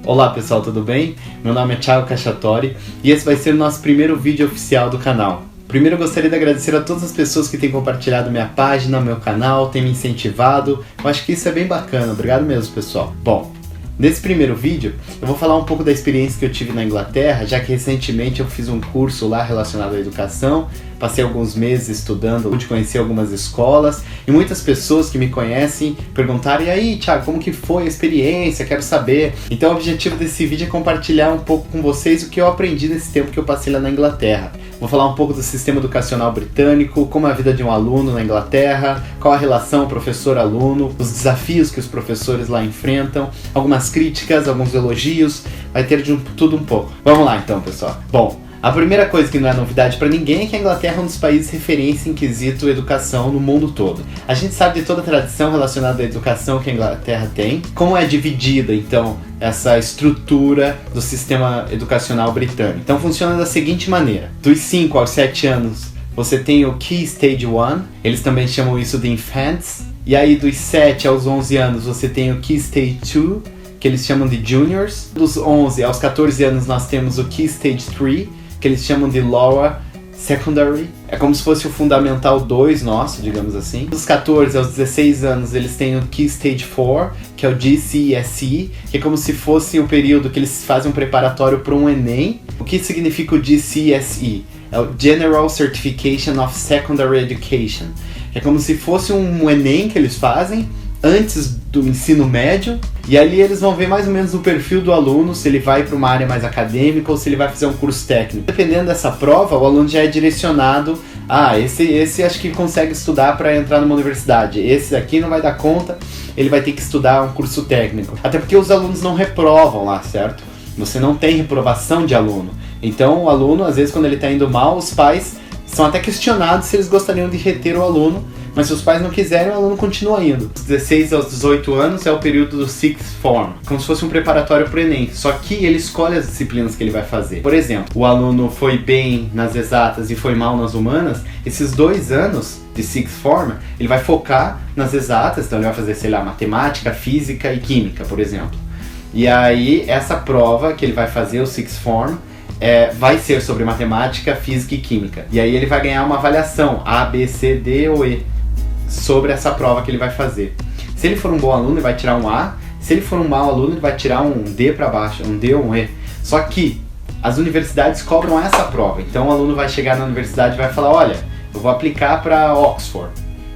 Olá pessoal, tudo bem? Meu nome é Thiago Cacciatori e esse vai ser o nosso primeiro vídeo oficial do canal. Primeiro eu gostaria de agradecer a todas as pessoas que têm compartilhado minha página, meu canal, têm me incentivado. Eu acho que isso é bem bacana, obrigado mesmo pessoal. Bom, nesse primeiro vídeo eu vou falar um pouco da experiência que eu tive na Inglaterra, já que recentemente eu fiz um curso lá relacionado à educação. Passei alguns meses estudando, pude conhecer algumas escolas e muitas pessoas que me conhecem perguntaram: e aí, Thiago, como que foi a experiência? Quero saber. Então o objetivo desse vídeo é compartilhar um pouco com vocês o que eu aprendi nesse tempo que eu passei lá na Inglaterra. Vou falar um pouco do sistema educacional britânico, como é a vida de um aluno na Inglaterra, qual a relação professor-aluno, os desafios que os professores lá enfrentam, algumas críticas, alguns elogios, vai ter de tudo um pouco. Vamos lá então, pessoal. Bom, a primeira coisa que não é novidade para ninguém é que a Inglaterra é um dos países referência em quesito educação no mundo todo. A gente sabe de toda a tradição relacionada à educação que a Inglaterra tem, como é dividida então essa estrutura do sistema educacional britânico. Então funciona da seguinte maneira: dos 5 aos 7 anos você tem o Key Stage 1, eles também chamam isso de Infants, e aí dos 7 aos 11 anos você tem o Key Stage 2, que eles chamam de Juniors. Dos 11 aos 14 anos nós temos o Key Stage 3, que eles chamam de Lower Secondary. É como se fosse o Fundamental 2 nosso, digamos assim. Dos 14 aos 16 anos eles têm o Key Stage 4, que é o GCSE, que é como se fosse o período que eles fazem um preparatório para um Enem. O que significa o GCSE? É o General Certification of Secondary Education. É como se fosse um Enem que eles fazem antes do ensino médio, e ali eles vão ver mais ou menos o perfil do aluno, se ele vai para uma área mais acadêmica ou se ele vai fazer um curso técnico. Dependendo dessa prova, o aluno já é direcionado: esse acho que consegue estudar para entrar numa universidade, esse aqui não vai dar conta, ele vai ter que estudar um curso técnico. Até porque os alunos não reprovam lá, certo? Você não tem reprovação de aluno. Então o aluno, às vezes quando ele está indo mal, os pais são até questionados se eles gostariam de reter o aluno, mas se os pais não quiserem, o aluno continua indo. Dos 16 aos 18 anos é o período do Sixth Form, como se fosse um preparatório para o Enem, só que ele escolhe as disciplinas que ele vai fazer. Por exemplo, o aluno foi bem nas exatas e foi mal nas humanas, esses 2 anos de Sixth Form, ele vai focar nas exatas, então ele vai fazer, sei lá, matemática, física e química, por exemplo. E aí, essa prova que ele vai fazer, o Sixth Form, vai ser sobre matemática, física e química. E aí ele vai ganhar uma avaliação, A, B, C, D ou E, sobre essa prova que ele vai fazer. Se ele for um bom aluno, ele vai tirar um A. Se ele for um mau aluno, ele vai tirar um D para baixo, um D ou um E. Só que as universidades cobram essa prova. Então o aluno vai chegar na universidade e vai falar: olha, eu vou aplicar para Oxford,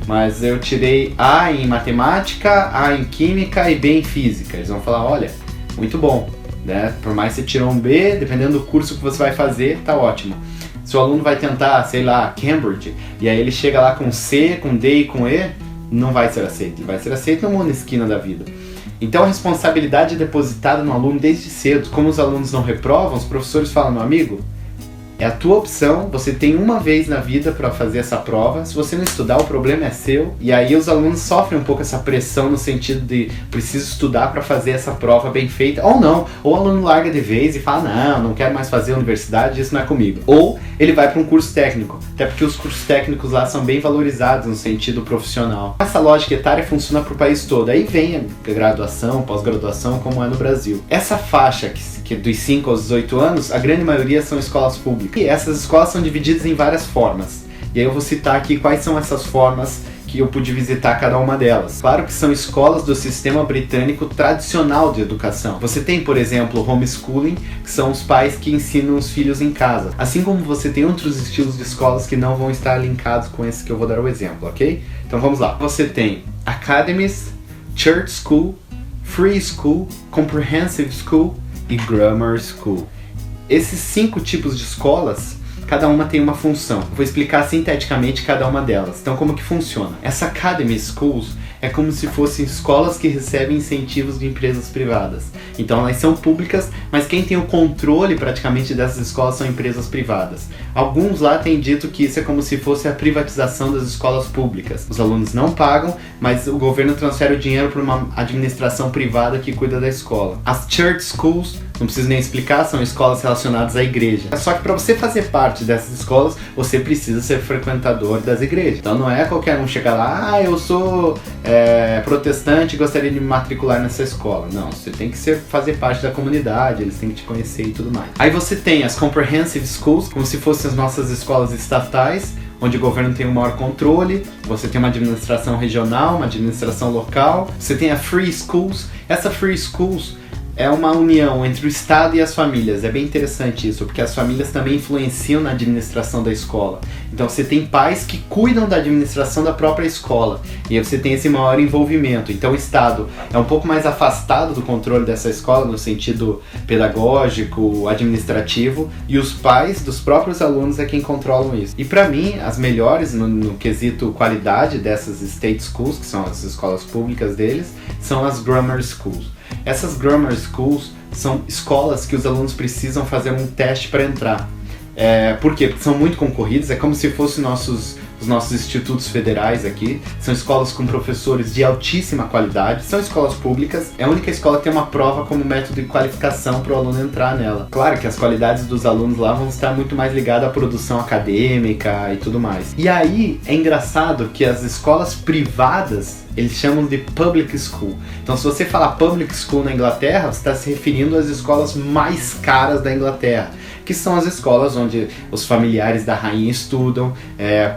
mas eu tirei A em matemática, A em química e B em física. Eles vão falar: olha, muito bom, né? Por mais que você tirou um B, dependendo do curso que você vai fazer, tá ótimo. Se o aluno vai tentar, sei lá, Cambridge, e aí ele chega lá com C, com D e com E, não vai ser aceito. Ele vai ser aceito numa esquina da vida. Então a responsabilidade é depositada no aluno desde cedo. Como os alunos não reprovam, os professores falam: meu amigo, é a tua opção, você tem uma vez na vida para fazer essa prova. Se você não estudar, o problema é seu. E aí os alunos sofrem um pouco essa pressão no sentido de preciso estudar para fazer essa prova bem feita, ou não. Ou o aluno larga de vez e fala: não quero mais fazer universidade, isso não é comigo. Ou ele vai para um curso técnico, até porque os cursos técnicos lá são bem valorizados no sentido profissional. Essa lógica etária funciona para o país todo. Aí vem a graduação, pós-graduação, como é no Brasil. Essa faixa que dos 5 aos 18 anos, a grande maioria são escolas públicas. E essas escolas são divididas em várias formas. E aí eu vou citar aqui quais são essas formas que eu pude visitar cada uma delas. Claro que são escolas do sistema britânico tradicional de educação. Você tem, por exemplo, homeschooling, que são os pais que ensinam os filhos em casa. Assim como você tem outros estilos de escolas que não vão estar linkados com esse que eu vou dar o exemplo, ok? Então vamos lá. Você tem academies, church school, free school, comprehensive school e grammar school. Esses 5 tipos de escolas, cada uma tem uma função. Eu vou explicar sinteticamente cada uma delas. Então, como que funciona? Essa Academy Schools é como se fossem escolas que recebem incentivos de empresas privadas. Então, elas são públicas, mas quem tem o controle praticamente dessas escolas são empresas privadas. Alguns lá têm dito que isso é como se fosse a privatização das escolas públicas. Os alunos não pagam, mas o governo transfere o dinheiro para uma administração privada que cuida da escola. As Church Schools não preciso nem explicar, são escolas relacionadas à igreja. Só que para você fazer parte dessas escolas, você precisa ser frequentador das igrejas. Então não é qualquer um chegar lá, eu sou protestante e gostaria de me matricular nessa escola. Não, você tem que fazer parte da comunidade, eles têm que te conhecer e tudo mais. Aí você tem as Comprehensive Schools, como se fossem as nossas escolas estatais, onde o governo tem um maior controle, você tem uma administração regional, uma administração local, você tem a Free Schools. Essa Free Schools é uma união entre o Estado e as famílias. É bem interessante isso, porque as famílias também influenciam na administração da escola. Então você tem pais que cuidam da administração da própria escola, e aí você tem esse maior envolvimento. Então o Estado é um pouco mais afastado do controle dessa escola, no sentido pedagógico, administrativo, e os pais dos próprios alunos é quem controlam isso. E para mim, as melhores no quesito qualidade dessas State Schools, que são as escolas públicas deles, são as Grammar Schools. Essas Grammar Schools são escolas que os alunos precisam fazer um teste para entrar. Por quê? Porque são muito concorridos, é como se fossem os nossos institutos federais aqui. São escolas com professores de altíssima qualidade, são escolas públicas, é a única escola que tem uma prova como método de qualificação para o aluno entrar nela. Claro que as qualidades dos alunos lá vão estar muito mais ligadas à produção acadêmica e tudo mais. E aí é engraçado que as escolas privadas, eles chamam de public school. Então se você falar public school na Inglaterra, você está se referindo às escolas mais caras da Inglaterra, que são as escolas onde os familiares da rainha estudam,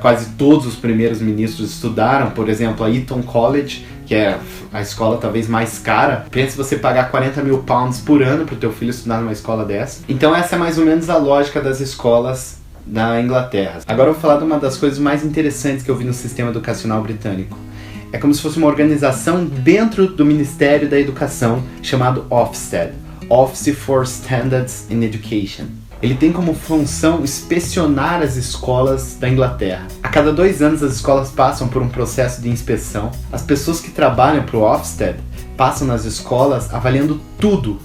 quase todos os primeiros ministros estudaram. Por exemplo, a Eton College, que é a escola talvez mais cara. Pensa você pagar 40 mil pounds por ano para o teu filho estudar numa escola dessa. Então essa é mais ou menos a lógica das escolas da Inglaterra. Agora eu vou falar de uma das coisas mais interessantes que eu vi no sistema educacional britânico. É como se fosse uma organização dentro do Ministério da Educação, chamado Ofsted, Office for Standards in Education. Ele tem como função inspecionar as escolas da Inglaterra. A cada 2 anos as escolas passam por um processo de inspeção. As pessoas que trabalham para o Ofsted passam nas escolas avaliando tudo,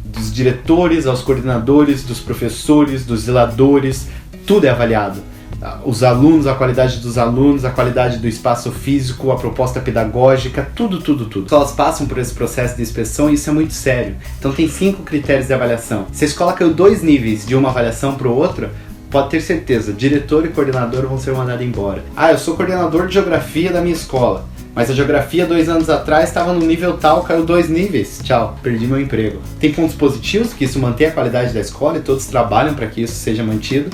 dos diretores aos coordenadores, dos professores, dos zeladores, tudo é avaliado. Os alunos, a qualidade dos alunos, a qualidade do espaço físico, a proposta pedagógica, tudo. Então elas passam por esse processo de inspeção e isso é muito sério. Então tem 5 critérios de avaliação. Se a escola caiu 2 níveis de uma avaliação para outra, pode ter certeza, diretor e coordenador vão ser mandados embora. Eu sou coordenador de geografia da minha escola, mas a geografia 2 anos atrás estava no nível tal, caiu 2 níveis. Tchau, perdi meu emprego. Tem pontos positivos, que isso mantém a qualidade da escola e todos trabalham para que isso seja mantido.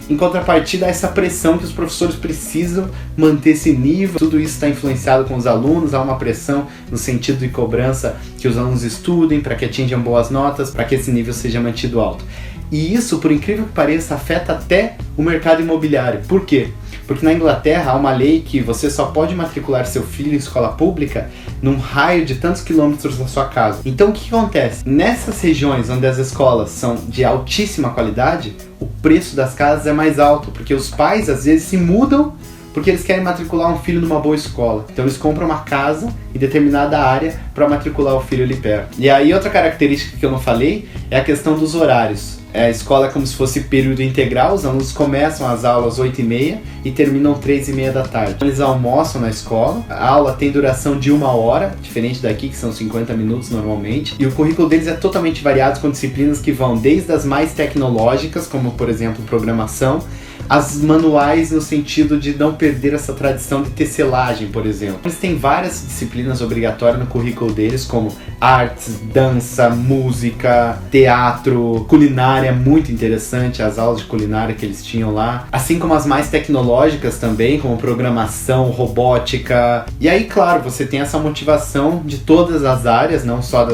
Em contrapartida, essa pressão que os professores precisam manter esse nível, tudo isso está influenciado com os alunos, há uma pressão no sentido de cobrança que os alunos estudem para que atinjam boas notas, para que esse nível seja mantido alto. E isso, por incrível que pareça, afeta até o mercado imobiliário. Por quê? Porque na Inglaterra há uma lei que você só pode matricular seu filho em escola pública num raio de tantos quilômetros da sua casa. Então o que acontece? Nessas regiões onde as escolas são de altíssima qualidade, o preço das casas é mais alto, porque os pais às vezes se mudam porque eles querem matricular um filho numa boa escola. Então eles compram uma casa em determinada área para matricular o filho ali perto. E aí outra característica que eu não falei é a questão dos horários. A escola é como se fosse período integral, os alunos começam as aulas às 8h30 e terminam 3h30 da tarde. Eles almoçam na escola, a aula tem duração de 1 hora, diferente daqui que são 50 minutos normalmente, e o currículo deles é totalmente variado com disciplinas que vão desde as mais tecnológicas, como por exemplo programação, as manuais no sentido de não perder essa tradição de tecelagem, por exemplo. Eles têm várias disciplinas obrigatórias no currículo deles, como artes, dança, música, teatro, culinária, muito interessante, as aulas de culinária que eles tinham lá. Assim como as mais tecnológicas também, como programação, robótica. E aí, claro, você tem essa motivação de todas as áreas, não só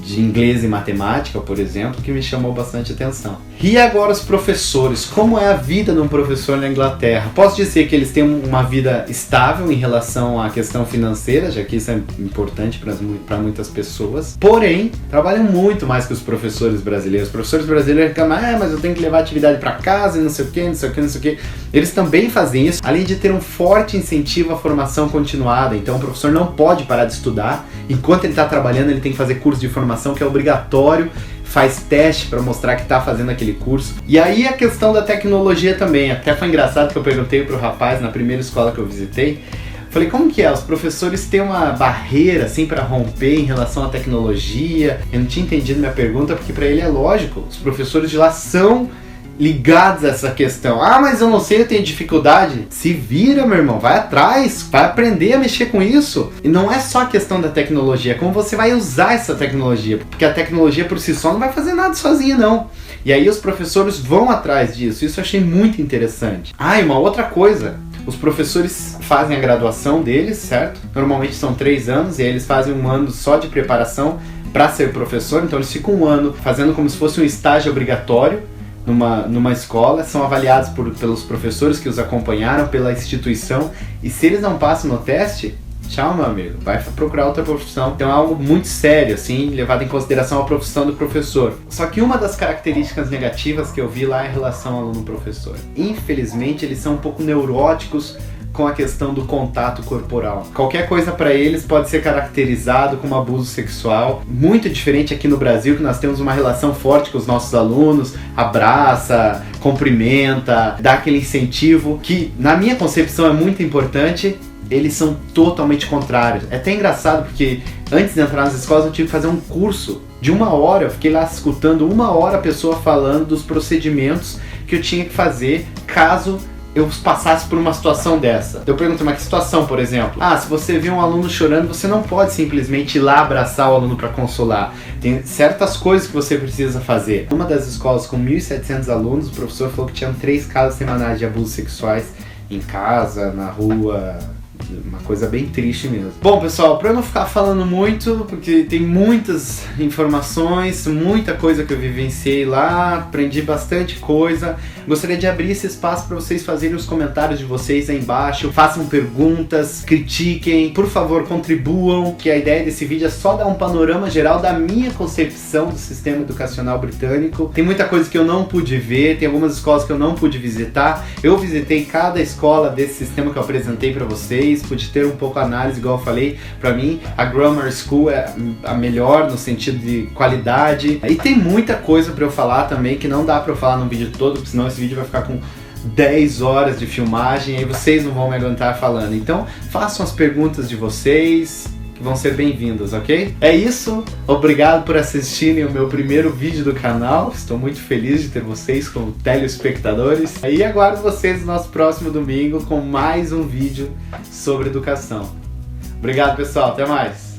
de inglês e matemática, por exemplo, que me chamou bastante atenção. E agora os professores, como é a vida de um professor na Inglaterra? Posso dizer que eles têm uma vida estável em relação à questão financeira, já que isso é importante para muitas pessoas, porém, trabalham muito mais que os professores brasileiros. Os professores brasileiros reclamam, mas eu tenho que levar atividade para casa e não sei o que. Eles também fazem isso, além de ter um forte incentivo à formação continuada. Então o professor não pode parar de estudar, enquanto ele está trabalhando ele tem que fazer curso de formação que é obrigatório, faz teste para mostrar que está fazendo aquele curso. E aí a questão da tecnologia também, até foi engraçado que eu perguntei pro rapaz na primeira escola que eu visitei, Falei, como que é? Os professores têm uma barreira assim para romper em relação à tecnologia? Eu não tinha entendido minha pergunta, porque para ele é lógico, os professores de lá são ligados a essa questão. Ah, mas eu não sei, eu tenho dificuldade. Se vira, meu irmão, vai atrás, vai aprender a mexer com isso. E não é só a questão da tecnologia, é como você vai usar essa tecnologia, porque a tecnologia por si só não vai fazer nada sozinha, não. E aí os professores vão atrás disso, isso eu achei muito interessante. Ah, e uma outra coisa, os professores fazem a graduação deles, certo? Normalmente são 3 anos, e aí eles fazem um ano só de preparação para ser professor, então eles ficam um ano fazendo como se fosse um estágio obrigatório numa escola, são avaliados pelos professores que os acompanharam, pela instituição, e se eles não passam no teste, tchau, meu amigo, vai procurar outra profissão. Então é algo muito sério, assim, levado em consideração a profissão do professor. Só que uma das características negativas que eu vi lá é em relação ao aluno-professor. Infelizmente, eles são um pouco neuróticos com a questão do contato corporal. Qualquer coisa para eles pode ser caracterizado como abuso sexual. Muito diferente aqui no Brasil, que nós temos uma relação forte com os nossos alunos, abraça, cumprimenta, dá aquele incentivo, que na minha concepção é muito importante. Eles são totalmente contrários. É até engraçado porque antes de entrar nas escolas eu tive que fazer um curso de 1 hora. Eu fiquei lá escutando 1 hora a pessoa falando dos procedimentos que eu tinha que fazer caso eu passasse por uma situação dessa. Eu pergunto, mas que situação, por exemplo? Ah, se você vê um aluno chorando, você não pode simplesmente ir lá abraçar o aluno para consolar. Tem certas coisas que você precisa fazer. Uma das escolas com 1.700 alunos, o professor falou que tinham 3 casos semanais de abusos sexuais em casa, na rua. Uma coisa bem triste mesmo. Bom, pessoal, para eu não ficar falando muito, porque tem muitas informações, muita coisa que eu vivenciei lá, aprendi bastante coisa, gostaria de abrir esse espaço para vocês fazerem os comentários de vocês aí embaixo, façam perguntas, critiquem, por favor, contribuam, que a ideia desse vídeo é só dar um panorama geral da minha concepção do sistema educacional britânico. Tem muita coisa que eu não pude ver, tem algumas escolas que eu não pude visitar. Eu visitei cada escola desse sistema que eu apresentei para vocês, pude ter um pouco a análise, igual eu falei. Para mim, a Grammar School é a melhor no sentido de qualidade. E tem muita coisa para eu falar também, que não dá para eu falar num vídeo todo, porque senão esse vídeo vai ficar com 10 horas de filmagem, e vocês não vão me aguentar falando. Então, façam as perguntas de vocês, que vão ser bem-vindas, ok? É isso, obrigado por assistirem o meu primeiro vídeo do canal, estou muito feliz de ter vocês como telespectadores. E aguardo vocês no nosso próximo domingo com mais um vídeo sobre educação. Obrigado, pessoal, até mais!